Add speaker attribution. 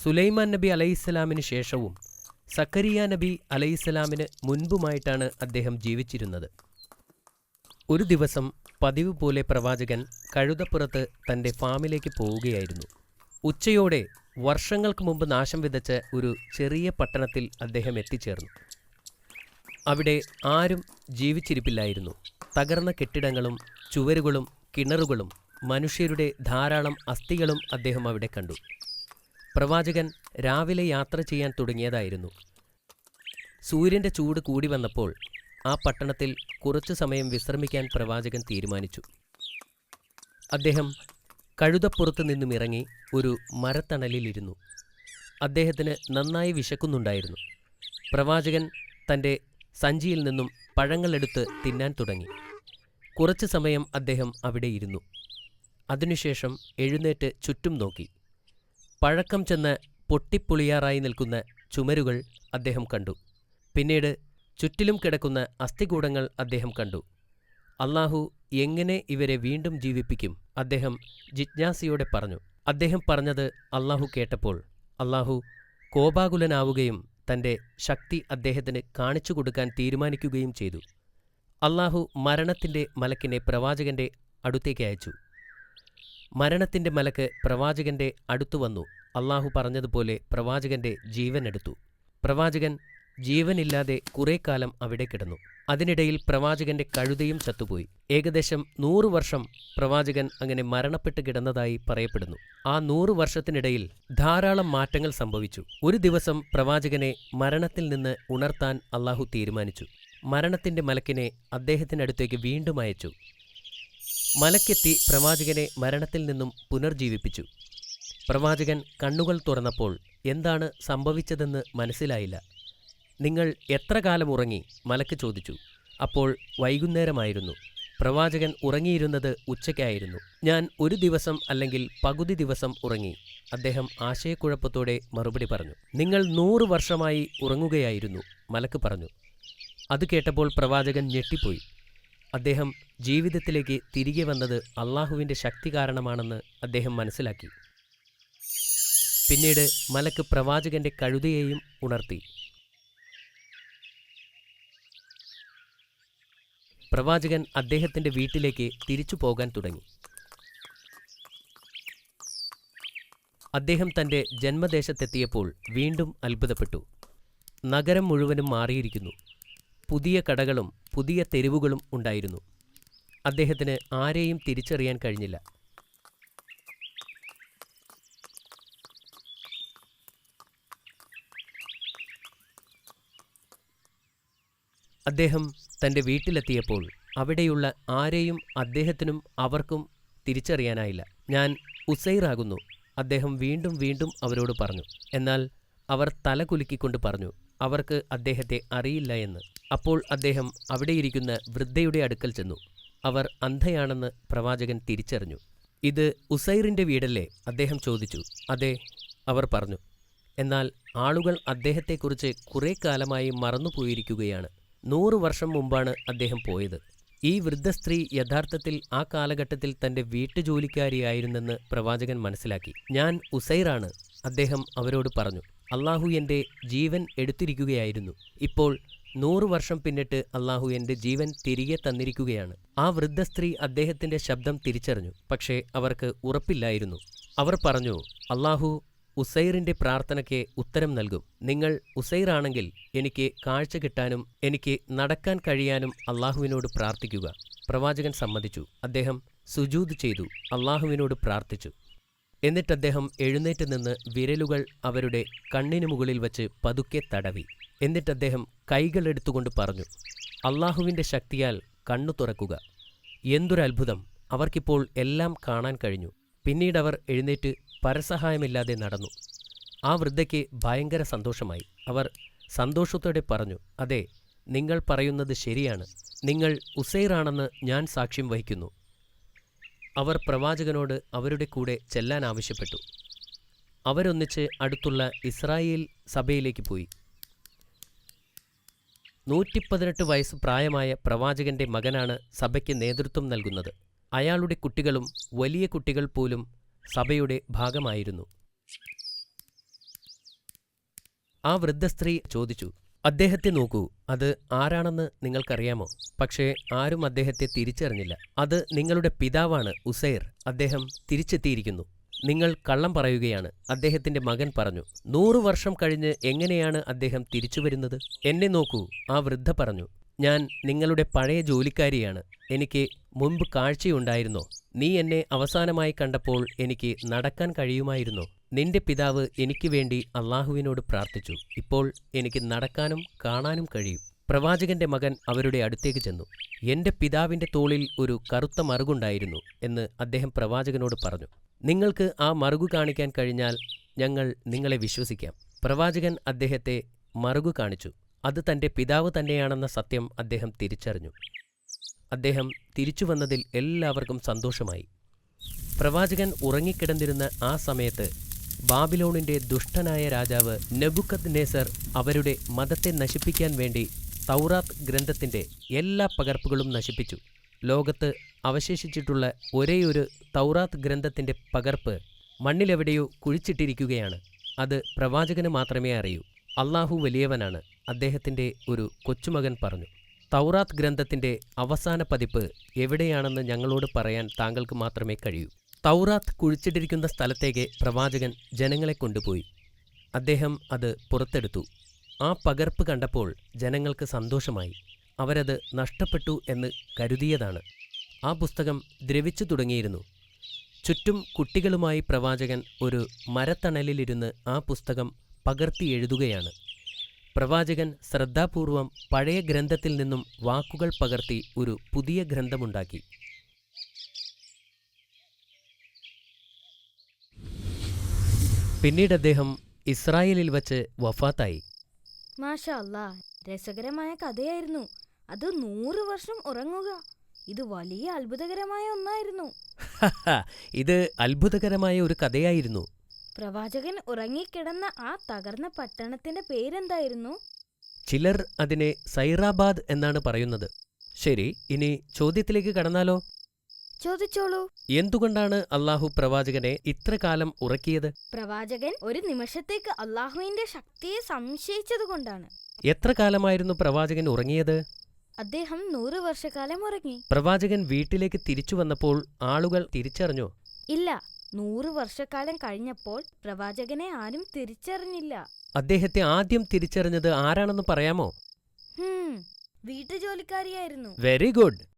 Speaker 1: സുലൈമാൻ നബി അലൈഹിസ്സലാമിന് ശേഷവും സക്കരിയ നബി അലൈഹിസ്സലാമിന് മുൻപുമായിട്ടാണ് അദ്ദേഹം ജീവിച്ചിരുന്നത്. ഒരു ദിവസം പതിവ് പോലെ പ്രവാചകൻ കഴുതപ്പുറത്ത് തൻ്റെ ഫാമിലേക്ക് പോവുകയായിരുന്നു. ഉച്ചയോടെ വർഷങ്ങൾക്ക് മുമ്പ് നാശം വിതച്ച ഒരു ചെറിയ പട്ടണത്തിൽ അദ്ദേഹം എത്തിച്ചേർന്നു. അവിടെ ആരും ജീവിച്ചിരിപ്പില്ലായിരുന്നു. തകർന്ന കെട്ടിടങ്ങളും ചുവരുകളും കിണറുകളും മനുഷ്യരുടെ ധാരാളം അസ്ഥികളും അദ്ദേഹം അവിടെ കണ്ടു. പ്രവാചകൻ രാവിലെ യാത്ര ചെയ്യാൻ തുടങ്ങിയതായിരുന്നു. സൂര്യൻ്റെ ചൂട് കൂടി വന്നപ്പോൾ ആ പട്ടണത്തിൽ കുറച്ചു സമയം വിശ്രമിക്കാൻ പ്രവാചകൻ തീരുമാനിച്ചു. അദ്ദേഹം കഴുതപ്പുറത്തു നിന്നും ഇറങ്ങി ഒരു മരത്തണലിലിരുന്നു. അദ്ദേഹത്തിന് നന്നായി വിശക്കുന്നുണ്ടായിരുന്നു. പ്രവാചകൻ തൻ്റെ സഞ്ചിയിൽ നിന്നും പഴങ്ങളെടുത്ത് തിന്നാൻ തുടങ്ങി. കുറച്ചു സമയം അദ്ദേഹം അവിടെ ഇരുന്നു. അതിനുശേഷം എഴുന്നേറ്റ് ചുറ്റും നോക്കി. പഴക്കം ചെന്ന് പൊട്ടിപ്പൊളിയാറായി നിൽക്കുന്ന ചുമരുകൾ അദ്ദേഹം കണ്ടു. പിന്നീട് ചുറ്റിലും കിടക്കുന്ന അസ്ഥികൂടങ്ങൾ അദ്ദേഹം കണ്ടു. അല്ലാഹു എങ്ങനെ ഇവരെ വീണ്ടും ജീവിപ്പിക്കും? അദ്ദേഹം ജിജ്ഞാസയോടെ പറഞ്ഞു. അദ്ദേഹം പറഞ്ഞത് അല്ലാഹു കേട്ടപ്പോൾ അല്ലാഹു കോപാകുലനാവുകയും തൻ്റെ ശക്തി അദ്ദേഹത്തിന് കാണിച്ചു കൊടുക്കാൻ തീരുമാനിക്കുകയും ചെയ്തു. അല്ലാഹു മരണത്തിൻ്റെ മലക്കിനെ പ്രവാചകന്റെ അടുത്തേക്ക് അയച്ചു. മരണത്തിൻ്റെ മലക്ക് പ്രവാചകന്റെ അടുത്തു വന്നു. അല്ലാഹു പറഞ്ഞതുപോലെ പ്രവാചകന്റെ ജീവൻ എടുത്തു. പ്രവാചകൻ ജീവനില്ലാതെ കുറേ കാലം അവിടെ കിടന്നു. അതിനിടയിൽ പ്രവാചകന്റെ കഴുതയും ചത്തുപോയി. ഏകദേശം 100 വർഷം പ്രവാചകൻ അങ്ങനെ മരണപ്പെട്ട് കിടന്നതായി പറയപ്പെടുന്നു. ആ 100 വർഷത്തിനിടയിൽ ധാരാളം മാറ്റങ്ങൾ സംഭവിച്ചു. ഒരു ദിവസം പ്രവാചകനെ മരണത്തിൽ നിന്ന് ഉണർത്താൻ അല്ലാഹു തീരുമാനിച്ചു. മരണത്തിന്റെ മലക്കിനെ അദ്ദേഹത്തിനടുത്തേക്ക് വീണ്ടും അയച്ചു. മലക്കെത്തി പ്രവാചകനെ മരണത്തിൽ നിന്നും പുനർജീവിപ്പിച്ചു. പ്രവാചകൻ കണ്ണുകൾ തുറന്നപ്പോൾ എന്താണ് സംഭവിച്ചതെന്ന് മനസ്സിലായില്ല. നിങ്ങൾ എത്ര കാലം ഉറങ്ങി? മലക്ക് ചോദിച്ചു. അപ്പോൾ വൈകുന്നേരമായിരുന്നു. പ്രവാചകൻ ഉറങ്ങിയിരുന്നത് ഉച്ചയ്ക്കായിരുന്നു. ഞാൻ ഒരു ദിവസം അല്ലെങ്കിൽ പകുതി ദിവസം ഉറങ്ങി. അദ്ദേഹം ആശയക്കുഴപ്പത്തോടെ മറുപടി പറഞ്ഞു. നിങ്ങൾ 100 വർഷമായി ഉറങ്ങുകയായിരുന്നു, മലക്ക് പറഞ്ഞു. അത് കേട്ടപ്പോൾ പ്രവാചകൻ ഞെട്ടിപ്പോയി. അദ്ദേഹം ജീവിതത്തിലേക്ക് തിരികെ വന്നത് അല്ലാഹുവിൻ്റെ ശക്തി കാരണമാണെന്ന് അദ്ദേഹം മനസ്സിലാക്കി. പിന്നീട് മലക്ക് പ്രവാചകന്റെ കഴുതയെയും ഉണർത്തി. പ്രവാചകൻ അദ്ദേഹത്തിന്റെ വീട്ടിലേക്ക് തിരിച്ചു പോകാൻ തുടങ്ങി. അദ്ദേഹം തൻ്റെ ജന്മദേശത്തെത്തിയപ്പോൾ വീണ്ടും അത്ഭുതപ്പെട്ടു. നഗരം മുഴുവനും മാറിയിരിക്കുന്നു. പുതിയ കടകളും പുതിയ തെരുവുകളും ഉണ്ടായിരുന്നു. അദ്ദേഹത്തിന് ആരെയും തിരിച്ചറിയാൻ കഴിഞ്ഞില്ല. അദ്ദേഹം തൻ്റെ വീട്ടിലെത്തിയപ്പോൾ അവിടെയുള്ള ആരെയും അദ്ദേഹത്തിനും അവർക്കും തിരിച്ചറിയാനായില്ല. ഞാൻ ഉസൈറാകുന്നു, അദ്ദേഹം വീണ്ടും വീണ്ടും അവരോട് പറഞ്ഞു. എന്നാൽ അവർ തല കുലുക്കിക്കൊണ്ട് പറഞ്ഞു അവർക്ക് അദ്ദേഹത്തെ അറിയില്ല എന്ന്. അപ്പോൾ അദ്ദേഹം അവിടെയിരിക്കുന്ന വൃദ്ധയുടെ അടുക്കൽ ചെന്നു. അവർ അന്ധയാണെന്ന് പ്രവാചകൻ തിരിച്ചറിഞ്ഞു. ഇത് ഉസൈറിൻ്റെ വീടല്ലേ? അദ്ദേഹം ചോദിച്ചു. അതെ, അവർ പറഞ്ഞു. എന്നാൽ ആളുകൾ അദ്ദേഹത്തെക്കുറിച്ച് കുറേ കാലമായി മറന്നുപോയിരിക്കുകയാണ്. 100 വർഷം മുമ്പാണ് അദ്ദേഹം പോയത്. ഈ വൃദ്ധ സ്ത്രീ യഥാർത്ഥത്തിൽ ആ കാലഘട്ടത്തിൽ തൻ്റെ വീട്ടുജോലിക്കാരിയായിരുന്നെന്ന് പ്രവാചകൻ മനസ്സിലാക്കി. ഞാൻ ഉസൈറാണ്, അദ്ദേഹം അവരോട് പറഞ്ഞു. അല്ലാഹു എൻ്റെ ജീവൻ എടുത്തിരിക്കുകയായിരുന്നു. ഇപ്പോൾ 100 വർഷം പിന്നിട്ട് അല്ലാഹു എൻ്റെ ജീവൻ തിരികെ തന്നിരിക്കുകയാണ്. ആ വൃദ്ധ സ്ത്രീ അദ്ദേഹത്തിൻ്റെ ശബ്ദം തിരിച്ചറിഞ്ഞു. പക്ഷേ അവർക്ക് ഉറപ്പില്ലായിരുന്നു. അവർ പറഞ്ഞു, അല്ലാഹു ഉസൈറിൻ്റെ പ്രാർത്ഥനയ്ക്ക് ഉത്തരം നൽകും. നിങ്ങൾ ഉസൈറാണെങ്കിൽ എനിക്ക് കാഴ്ച കിട്ടാനും എനിക്ക് നടക്കാൻ കഴിയാനും അല്ലാഹുവിനോട് പ്രാർത്ഥിക്കുക. പ്രവാചകൻ സമ്മതിച്ചു. അദ്ദേഹം സുജൂദ് ചെയ്തു, അല്ലാഹുവിനോട് പ്രാർത്ഥിച്ചു. എന്നിട്ട് അദ്ദേഹം എഴുന്നേറ്റ് നിന്ന് വിരലുകൾ അവരുടെ കണ്ണിനു മുകളിൽ വച്ച് പതുക്കെ തടവി. എന്നിട്ട് അദ്ദേഹം കൈകളെടുത്തുകൊണ്ട് പറഞ്ഞു, അല്ലാഹുവിൻ്റെ ശക്തിയാൽ കണ്ണു തുറക്കുക. എന്തൊരത്ഭുതം! അവർക്കിപ്പോൾ എല്ലാം കാണാൻ കഴിഞ്ഞു. പിന്നീടവർ എഴുന്നേറ്റ് പരസഹായമില്ലാതെ നടന്നു. ആ വൃദ്ധയ്ക്ക് ഭയങ്കര സന്തോഷമായി. അവർ സന്തോഷത്തോടെ പറഞ്ഞു, അതെ, നിങ്ങൾ പറയുന്നത് ശരിയാണ്. നിങ്ങൾ ഉസൈറാണെന്ന് ഞാൻ സാക്ഷ്യം വഹിക്കുന്നു. അവർ പ്രവാചകനോട് അവരുടെ കൂടെ ചെല്ലാൻ ആവശ്യപ്പെട്ടു. അവരൊന്നിച്ച് അടുത്തുള്ള ഇസ്രായേൽ സഭയിലേക്ക് പോയി. 118 വയസ്സ് പ്രായമായ പ്രവാചകന്റെ മകനാണ് സഭയ്ക്ക് നേതൃത്വം നൽകുന്നത്. അയാളുടെ കുട്ടികളും വലിയ കുട്ടികൾ പോലും സഭയുടെ ഭാഗമായിരുന്നു. ആ വൃദ്ധ സ്ത്രീ ചോദിച്ചു, അദ്ദേഹത്തെ നോക്കൂ, അത് ആരാണെന്ന് നിങ്ങൾക്കറിയാമോ? പക്ഷേ ആരും അദ്ദേഹത്തെ തിരിച്ചറിഞ്ഞില്ല. അത് നിങ്ങളുടെ പിതാവാണ് ഉസൈർ. അദ്ദേഹം തിരിച്ചെത്തിയിരിക്കുന്നു. നിങ്ങൾ കള്ളം പറയുകയാണ്. അദ്ദേഹത്തിന്റെ മകൻ പറഞ്ഞു. 100 വർഷം കഴിഞ്ഞ് എങ്ങനെയാണ് അദ്ദേഹം തിരിച്ചുവരുന്നത്? എന്നെ നോക്കൂ, ആ വൃദ്ധ പറഞ്ഞു. ഞാൻ നിങ്ങളുടെ പഴയ ജോലിക്കാരിയാണ്. എനിക്ക് മുൻപ് കാഴ്ചയുണ്ടായിരുന്നോ? നീ എന്നെ അവസാനമായി കണ്ടപ്പോൾ എനിക്ക് നടക്കാൻ കഴിയുമായിരുന്നോ? നിന്റെ പിതാവ് എനിക്ക് വേണ്ടി അള്ളാഹുവിനോട് പ്രാർത്ഥിച്ചു. ഇപ്പോൾ എനിക്ക് നടക്കാനും കാണാനും കഴിയും. പ്രവാചകന്റെ മകൻ അവരുടെ അടുത്തേക്ക് ചെന്നു. എന്റെ പിതാവിന്റെ തോളിൽ ഒരു കറുത്ത മറുകുണ്ടായിരുന്നു എന്ന് അദ്ദേഹം പ്രവാചകനോട് പറഞ്ഞു. നിങ്ങൾക്ക് ആ മറുകു കാണിക്കാൻ കഴിഞ്ഞാൽ ഞങ്ങൾ നിങ്ങളെ വിശ്വസിക്കാം. പ്രവാചകൻ അദ്ദേഹത്തെ മറുകു കാണിച്ചു. അത് തന്റെ പിതാവ് തന്നെയാണെന്ന സത്യം അദ്ദേഹം തിരിച്ചറിഞ്ഞു. അദ്ദേഹം തിരിച്ചുവന്നതിൽ എല്ലാവർക്കും സന്തോഷമായി. പ്രവാചകൻ ഉറങ്ങിക്കിടന്നിരുന്ന ആ സമയത്ത് ബാബിലോണിന്റെ ദുഷ്ടനായ രാജാവ് നെബുക്കദ്നേസർ അവരുടെ മതത്തെ നശിപ്പിക്കാൻ വേണ്ടി തൗറാത്ത് ഗ്രന്ഥത്തിന്റെ എല്ലാ പകർപ്പുകളും നശിപ്പിച്ചു. ലോകത്ത് അവശേഷിച്ചിട്ടുള്ള ഒരേയൊരു തൗറാത്ത് ഗ്രന്ഥത്തിന്റെ പകർപ്പ് മണ്ണിലെവിടെയോ കുഴിച്ചിട്ടിരിക്കുകയാണ്. അത് പ്രവാചകന് മാത്രമേ അറിയൂ. അള്ളാഹു വലിയവനാണ്, അദ്ദേഹത്തിന്റെ ഒരു കൊച്ചുമകൻ പറഞ്ഞു. തൗറാത്ത് ഗ്രന്ഥത്തിന്റെ അവസാന പതിപ്പ് എവിടെയാണെന്ന് ഞങ്ങളോട് പറയാൻ താങ്കൾക്ക് മാത്രമേ കഴിയൂ. തൗറാത്ത് കുഴിച്ചിട്ടിരിക്കുന്ന സ്ഥലത്തേക്ക് പ്രവാചകൻ ജനങ്ങളെ കൊണ്ടുപോയി. അദ്ദേഹം അത് പുറത്തെടുത്തു. ആ പകർപ്പ് കണ്ടപ്പോൾ ജനങ്ങൾക്ക് സന്തോഷമായി. അവരത് നഷ്ടപ്പെട്ടു എന്ന് കരുതിയതാണ്. ആ പുസ്തകം ദ്രവിച്ചു തുടങ്ങിയിരുന്നു. ചുറ്റും കുട്ടികളുമായി പ്രവാചകൻ ഒരു മരത്തണലിലിരുന്ന് ആ പുസ്തകം പകർത്തി എഴുതുകയാണ്. പ്രവാചകൻ ശ്രദ്ധാപൂർവം പഴയ ഗ്രന്ഥത്തിൽ നിന്നും വാക്കുകൾ പകർത്തി ഒരു പുതിയ ഗ്രന്ഥമുണ്ടാക്കി. പിന്നീട് അദ്ദേഹം ഇസ്രായേലിൽ വച്ച് വഫാത്തായി.
Speaker 2: മാഷാ അല്ലാ, രസകരമായ കഥയായിരുന്നു. അത് 100 വർഷം ഉറങ്ങുക, ഇത് വലിയ അത്ഭുതകരമായ ഒന്നായിരുന്നു.
Speaker 1: ഇത് അത്ഭുതകരമായ ഒരു കഥയായിരുന്നു.
Speaker 2: പ്രവാചകൻ ഉറങ്ങിക്കിടന്ന ആ തകർന്ന പട്ടണത്തിന്റെ പേരെന്തായിരുന്നു?
Speaker 1: ചിലർ അതിനെ സൈറാബാദ് എന്നാണ് പറയുന്നത്. ശരി, ഇനി ചോദ്യത്തിലേക്ക് കടന്നാലോ?
Speaker 2: ചോദിച്ചോളൂ.
Speaker 1: എന്തുകൊണ്ടാണ് അള്ളാഹു പ്രവാചകനെ ഇത്ര കാലം ഉറക്കിയത്?
Speaker 2: പ്രവാചകൻ ഒരു നിമിഷത്തേക്ക് അള്ളാഹുവിന്റെ ശക്തിയെ സംശയിച്ചതുകൊണ്ടാണ്.
Speaker 1: എത്ര കാലമായിരുന്നു പ്രവാചകൻ ഉറങ്ങിയത്?
Speaker 2: അദ്ദേഹം 100 വർഷക്കാലം ഉറങ്ങി.
Speaker 1: പ്രവാചകൻ വീട്ടിലേക്ക് തിരിച്ചു വന്നപ്പോൾ ആളുകൾ തിരിച്ചറിഞ്ഞോ?
Speaker 2: ഇല്ല, 100 വർഷക്കാലം കഴിഞ്ഞപ്പോൾ പ്രവാചകനെ ആരും തിരിച്ചറിഞ്ഞില്ല.
Speaker 1: അദ്ദേഹത്തെ ആദ്യം തിരിച്ചറിഞ്ഞത് ആരാണെന്ന് പറയാമോ?
Speaker 2: വീട്ടുജോലിക്കാരിയായിരുന്നു.
Speaker 1: Very good.